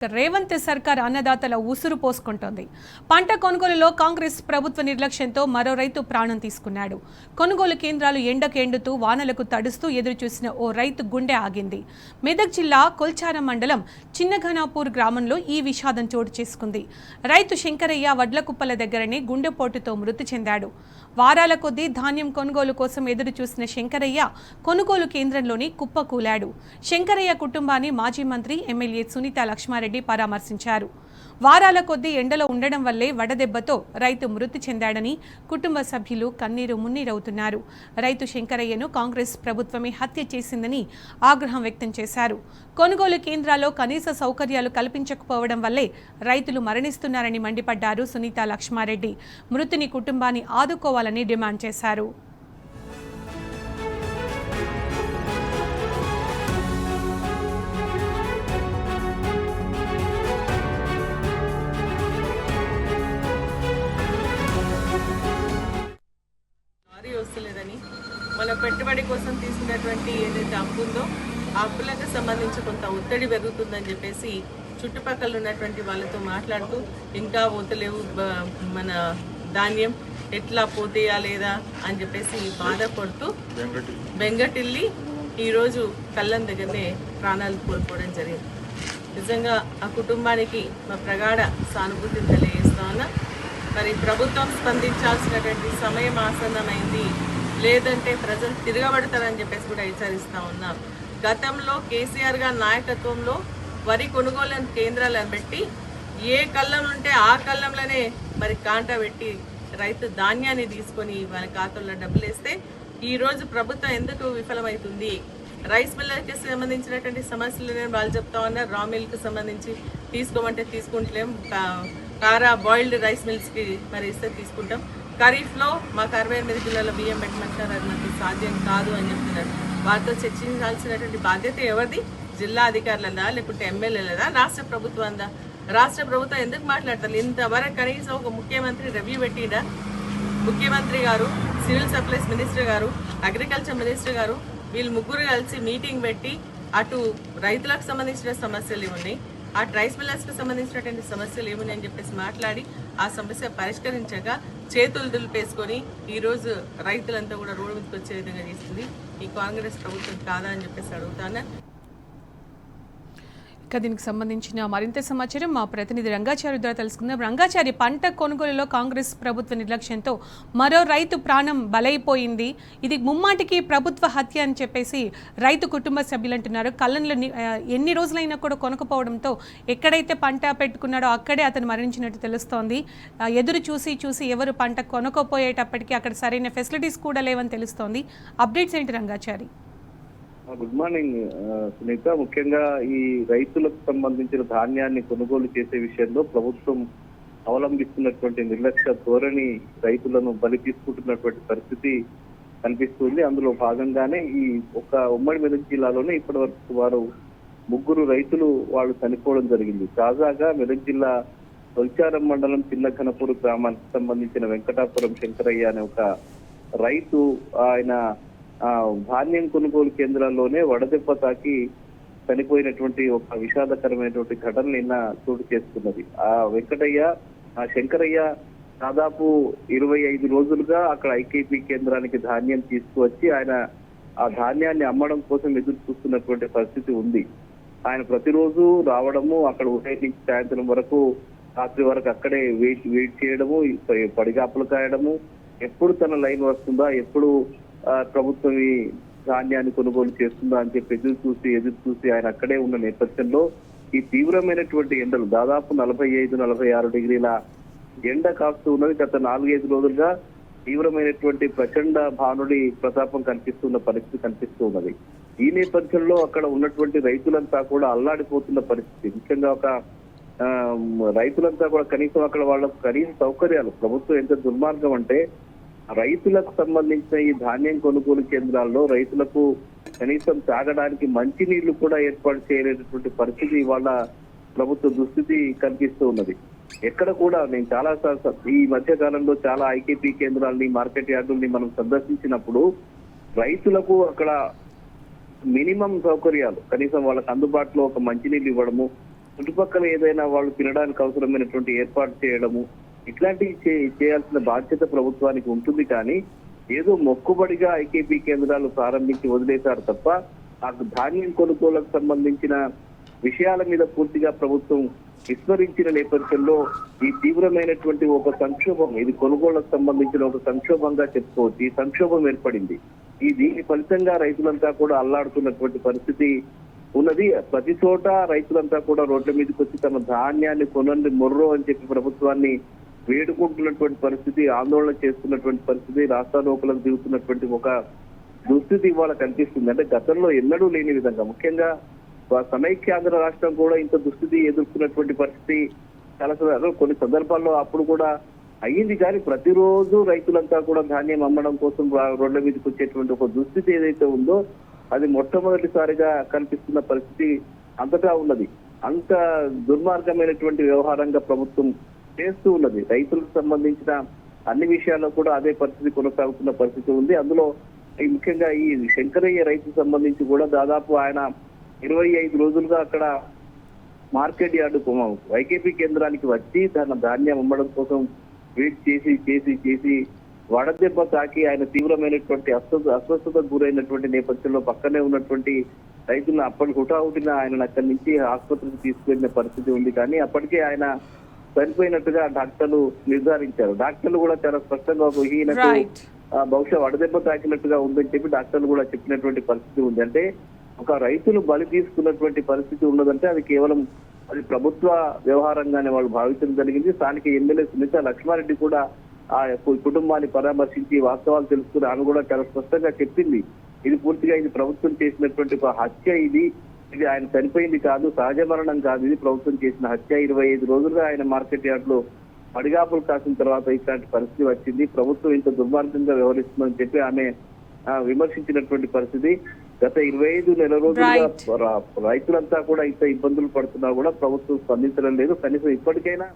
రేవంత్ సర్కార్ అన్నదాతల ఉసురు పోసుకుంటోంది. పంట కొనుగోలులో కాంగ్రెస్ ప్రభుత్వ నిర్లక్ష్యంతో మరో రైతు ప్రాణం తీసుకున్నాడు. కొనుగోలు కేంద్రాలు ఎండకు ఎండుతూ వానలకు తడుస్తూ ఎదురుచూసిన ఓ రైతు గుండె ఆగింది. మెదక్ జిల్లా కొల్చారం మండలం చిన్నఘనాపూర్ గ్రామంలో ఈ విషాదం చోటు చేసుకుంది. రైతు శంకరయ్య వడ్లకుప్పల దగ్గరనే గుండెపోటుతో మృతి చెందాడు. వారాల కొద్దీ ధాన్యం కొనుగోలు కోసం ఎదురు చూసిన శంకరయ్య కొనుగోలు కేంద్రంలోని కుప్పకూలాడు. శంకరయ్య కుటుంబాన్ని మాజీ మంత్రి ఎమ్మెల్యే సునీత లక్ష్మారెడ్డి పరామర్శించారు. వారాల కొద్దీ ఎండలో ఉండడం వల్లే వడదెబ్బతో రైతు మృతి చెందాడని కుటుంబ సభ్యులు కన్నీరు మున్నీరవుతున్నారు. రైతు శంకరయ్యను కాంగ్రెస్ ప్రభుత్వమే హత్య చేసిందని ఆగ్రహం వ్యక్తం చేశారు. కొనుగోలు కేంద్రాల్లో కనీస సౌకర్యాలు కల్పించకపోవడం వల్లే రైతులు మరణిస్తున్నారని మండిపడ్డారు సునీత లక్ష్మారెడ్డి. మృతుని కుటుంబాన్ని ఆదుకోవాలని డిమాండ్ చేశారు. వస్తలేదని మన పెట్టుబడి కోసం తీసుకున్నటువంటి ఏదైతే అప్పు ఉందో ఆ అప్పులకు సంబంధించి కొంత ఒత్తిడి పెరుగుతుందని చెప్పేసి చుట్టుపక్కల ఉన్నటువంటి వాళ్ళతో మాట్లాడుతూ ఇంకా పోతలేవు మన ధాన్యం ఎట్లా పోతేయా లేదా అని చెప్పేసి బాధపడుతూ బెంగటిల్లి ఈరోజు కళ్ళం దగ్గరనే ప్రాణాలు కోల్పోవడం జరిగింది. నిజంగా ఆ కుటుంబానికి మా ప్రగాఢ సానుభూతిని తెలియజేస్తా ఉన్నా. మరి ప్రభుత్వం స్పందించాల్సినటువంటి సమయం ఆసన్నమైంది, లేదంటే ప్రజలు తిరగబడతారని చెప్పేసి కూడా హెచ్చరిస్తూ ఉన్నాం. గతంలో కేసీఆర్ గారి నాయకత్వంలో వరి కొనుగోలు కేంద్రాలను పెట్టి ఏ కళ్ళం ఉంటే ఆ కళ్ళంలోనే మరి కాంట పెట్టి రైతు ధాన్యాన్ని తీసుకొని వాళ్ళ ఖాతాల్లో డబ్బులు వేస్తే ఈరోజు ప్రభుత్వం ఎందుకు విఫలమవుతుంది? రైస్ మిల్లర్కి సంబంధించినటువంటి సమస్యలు నేను వాళ్ళు చెప్తా ఉన్నారు. రా మిల్క్ సంబంధించి తీసుకోమంటే తీసుకుంటలేం, కారా బాయిల్డ్ రైస్ మిల్స్కి మరి ఇస్తే తీసుకుంటాం. ఖరీఫ్లో మాకు 68 కిలోల బియ్యం పెట్టమంటారు, అది మనకు సాధ్యం కాదు అని చెప్తున్నారు. వారితో చర్చించాల్సినటువంటి బాధ్యత ఎవరిది? జిల్లా అధికారులదా, లేకుంటే ఎమ్మెల్యేలదా, రాష్ట్ర ప్రభుత్వందా? రాష్ట్ర ప్రభుత్వం ఎందుకు మాట్లాడతారు? ఇంతవరకు కనీసం ఒక ముఖ్యమంత్రి రివ్యూ పెట్టిడా? ముఖ్యమంత్రి గారు, సివిల్ సప్లైస్ మినిస్టర్ గారు, అగ్రికల్చర్ మినిస్టర్ గారు వీళ్ళు ముగ్గురు కలిసి మీటింగ్ పెట్టి అటు రైతులకు సంబంధించిన సమస్యలు ఏమున్నాయి, ఆ రైస్ మిల్లర్స్కి సంబంధించినటువంటి సమస్యలు ఏమున్నాయి అని చెప్పేసి మాట్లాడి ఆ సమస్య పరిష్కరించక చేతులు దులిపేసుకొని ఈరోజు రైతులంతా కూడా రోడ్డు మీదకి వచ్చే విధంగా చేస్తుంది ఈ కాంగ్రెస్ ప్రభుత్వం కాదా అని చెప్పేసి అడుగుతాను. దీనికి సంబంధించిన మరింత సమాచారం మా ప్రతినిధి రంగాచారి ద్వారా తెలుసుకుందాం. రంగాచారి, పంట కొనుగోలులో కాంగ్రెస్ ప్రభుత్వ నిర్లక్ష్యంతో మరో రైతు ప్రాణం బలైపోయింది. ఇది ముమ్మాటికి ప్రభుత్వ హత్య అని చెప్పేసి రైతు కుటుంబ సభ్యులు అంటున్నారు. కళ్ళంలో ఎన్ని రోజులైనా కూడా కొనకపోవడంతో ఎక్కడైతే పంట పెట్టుకున్నాడో అక్కడే అతను మరణించినట్టు తెలుస్తోంది. ఎదురు చూసి ఎవరు పంట కొనకపోయేటప్పటికీ అక్కడ సరైన ఫెసిలిటీస్ కూడా లేవని తెలుస్తోంది. అప్డేట్స్ ఏంటి రంగాచారి? Good morning Sunitha. ముఖ్యంగా ఈ రైతులకు సంబంధించిన ధాన్యాన్ని కొనుగోలు చేసే విషయంలో ప్రభుత్వం అవలంబిస్తున్నటువంటి నిర్లక్ష్య ధోరణి రైతులను బలి తీసుకుంటున్నటువంటి పరిస్థితి కనిపిస్తుంది. అందులో భాగంగానే ఈ ఒక ఉమ్మడి మెదక్ జిల్లాలోనే ఇప్పటి వరకు వారు 3 రైతులు వాళ్ళు చనిపోవడం జరిగింది. తాజాగా మెదక్ జిల్లా కొల్చారం మండలం చిన్నఘనపూర్ గ్రామానికి సంబంధించిన వెంకటాపురం శంకరయ్య అనే ఒక రైతు ఆయన ధాన్యం కొనుగోలు కేంద్రాల్లోనే వడదెబ్బ తాకి చనిపోయినటువంటి ఒక విషాదకరమైనటువంటి ఘటన నిన్న చోటు చేసుకున్నది. ఆ శంకరయ్య దాదాపు 25 రోజులుగా అక్కడ ఐకేపీ కేంద్రానికి ధాన్యం తీసుకువచ్చి ఆయన ఆ ధాన్యాన్ని అమ్మడం కోసం ఎదురు చూస్తున్నటువంటి పరిస్థితి ఉంది. ఆయన ప్రతిరోజు రావడము, అక్కడ ఉదయం నుంచి సాయంత్రం వరకు రాత్రి వరకు అక్కడే వెయిట్ చేయడము, పడిగాపులు కాయడము, ఎప్పుడు తన లైన్ వస్తుందా, ఎప్పుడు ప్రభుత్వం ఈ ధాన్యాన్ని కొనుగోలు చేస్తుందా అని చెప్పి ఎదురు చూసి ఆయన అక్కడే ఉన్న నేపథ్యంలో ఈ తీవ్రమైనటువంటి ఎండలు దాదాపు 45-46 డిగ్రీల ఎండ కాస్తూ ఉన్నది. గత 4-5 రోజులుగా తీవ్రమైనటువంటి ప్రచండ భానుడి ప్రతాపం కనిపిస్తున్న పరిస్థితి కనిపిస్తూ ఉన్నది. ఈ నేపథ్యంలో అక్కడ ఉన్నటువంటి రైతులంతా కూడా అల్లాడిపోతున్న పరిస్థితి. ముఖ్యంగా ఒక రైతులంతా కూడా కనీసం అక్కడ వాళ్ళకు కనీస సౌకర్యాలు ప్రభుత్వం ఎంత దుర్మార్గం అంటే రైతులకు సంబంధించిన ఈ ధాన్యం కొనుగోలు కేంద్రాల్లో రైతులకు కనీసం తాగడానికి మంచి నీళ్లు కూడా ఏర్పాటు చేయలేనటువంటి పరిస్థితి ఇవాళ ప్రభుత్వ దుస్థితి కనిపిస్తూ ఉన్నది. ఎక్కడ కూడా నేను చాలా ఈ మధ్య కాలంలో చాలా ఐకేపీ కేంద్రాలని, మార్కెట్ యార్డుల్ని మనం సందర్శించినప్పుడు రైతులకు అక్కడ మినిమం సౌకర్యాలు కనీసం వాళ్ళకి అందుబాటులో ఒక మంచినీళ్ళు ఇవ్వడము, చుట్టుపక్కల ఏదైనా వాళ్ళు తినడానికి అవసరమైనటువంటి ఏర్పాటు చేయడము ఇట్లాంటివి చేయాల్సిన బాధ్యత ప్రభుత్వానికి ఉంటుంది. కానీ ఏదో మొక్కుబడిగా ఐకేపీ కేంద్రాలు ప్రారంభించి వదిలేశారు తప్ప ఆ ధాన్యం కొనుగోలుకు సంబంధించిన విషయాల మీద పూర్తిగా ప్రభుత్వం విస్మరించిన నేపథ్యంలో ఈ తీవ్రమైనటువంటి ఒక సంక్షోభం, ఇది కొనుగోళ్లకు సంబంధించిన ఒక సంక్షోభంగా చెప్పుకోవచ్చు. ఈ సంక్షోభం ఏర్పడింది. దీని ఫలితంగా రైతులంతా కూడా అల్లాడుతున్నటువంటి పరిస్థితి ఉన్నది. ప్రతి చోట రైతులంతా కూడా రోడ్ల మీదకి వచ్చి తమ ధాన్యాన్ని కొనండి మొర్రో అని చెప్పి ప్రభుత్వాన్ని వేడుకుంటున్నటువంటి పరిస్థితి, ఆందోళన చేస్తున్నటువంటి పరిస్థితి, రాస్తారోకలకు దిగుతున్నటువంటి ఒక దుస్థితి ఇవాళ కనిపిస్తుంది. అంటే గతంలో ఎన్నడూ లేని విధంగా, ముఖ్యంగా సమైక్యాంధ్ర రాష్ట్రం కూడా ఇంత దుస్థితి ఎదుర్కొన్నటువంటి పరిస్థితి చాలా కొన్ని సందర్భాల్లో అప్పుడు కూడా అయ్యింది. కానీ ప్రతిరోజు రైతులంతా కూడా ధాన్యం అమ్మడం కోసం రోడ్ల మీదకి వచ్చేటువంటి ఒక దుస్థితి ఏదైతే ఉందో అది మొట్టమొదటిసారిగా కనిపిస్తున్న పరిస్థితి అంతటా ఉన్నది. అంత దుర్మార్గమైనటువంటి వ్యవహారంగా ప్రభుత్వం చేస్తూ ఉన్నది. రైతులకు సంబంధించిన అన్ని విషయాల్లో కూడా అదే పరిస్థితి కొనసాగుతున్న పరిస్థితి ఉంది. అందులో ముఖ్యంగా ఈ శంకరయ్య రైతుకు సంబంధించి కూడా దాదాపు ఆయన 25 రోజులుగా అక్కడ మార్కెట్ యార్డు ఐకేపీ కేంద్రానికి వచ్చి తన ధాన్యం అమ్మడం కోసం వెయిట్ చేసి వడదెబ్బ తాకి ఆయన తీవ్రమైనటువంటి అస్వస్థతకు గురైనటువంటి నేపథ్యంలో పక్కనే ఉన్నటువంటి రైతులను అప్పటి హుటాహుటిన ఆయన అక్కడి నుంచి ఆసుపత్రికి తీసుకెళ్లిన పరిస్థితి ఉంది. కానీ అప్పటికే ఆయన చనిపోయినట్టుగా డాక్టర్లు నిర్ధారించారు. డాక్టర్లు కూడా చాలా స్పష్టంగా ఈయనకు బహుశా వడదెబ్బ తాకినట్టుగా ఉందని చెప్పి డాక్టర్లు కూడా చెప్పినటువంటి పరిస్థితి ఉంది. అంటే ఒక రైతులు బలి తీసుకున్నటువంటి పరిస్థితి ఉన్నదంటే అది కేవలం అది ప్రభుత్వ వ్యవహారంగానే వాళ్ళు భావించడం జరిగింది. స్థానిక ఎమ్మెల్యే సునీత లక్ష్మారెడ్డి కూడా ఆ కుటుంబాన్ని పరామర్శించి వాస్తవాలు తెలుసుకుని ఆమె కూడా చాలా స్పష్టంగా చెప్పింది. ఇది పూర్తిగా ఇది ప్రభుత్వం చేసినటువంటి ఒక హత్య, ఇది ఆయన చనిపోయింది కాదు, సహజ మరణం కాదు, ఇది ప్రభుత్వం చేసిన హత్య. 25 రోజులుగా ఆయన మార్కెట్ యార్డ్ లో పడిగాపులు కాసిన తర్వాత ఇట్లాంటి పరిస్థితి వచ్చింది. ప్రభుత్వం ఇంత దుర్మార్గంగా వ్యవహరిస్తుందని చెప్పి ఆమె విమర్శించినటువంటి పరిస్థితి. గత 25 నెల రోజులుగా రైతులంతా కూడా ఇంత ఇబ్బందులు పడుతున్నా కూడా ప్రభుత్వం స్పందించడం లేదు. కనీసం ఇప్పటికైనా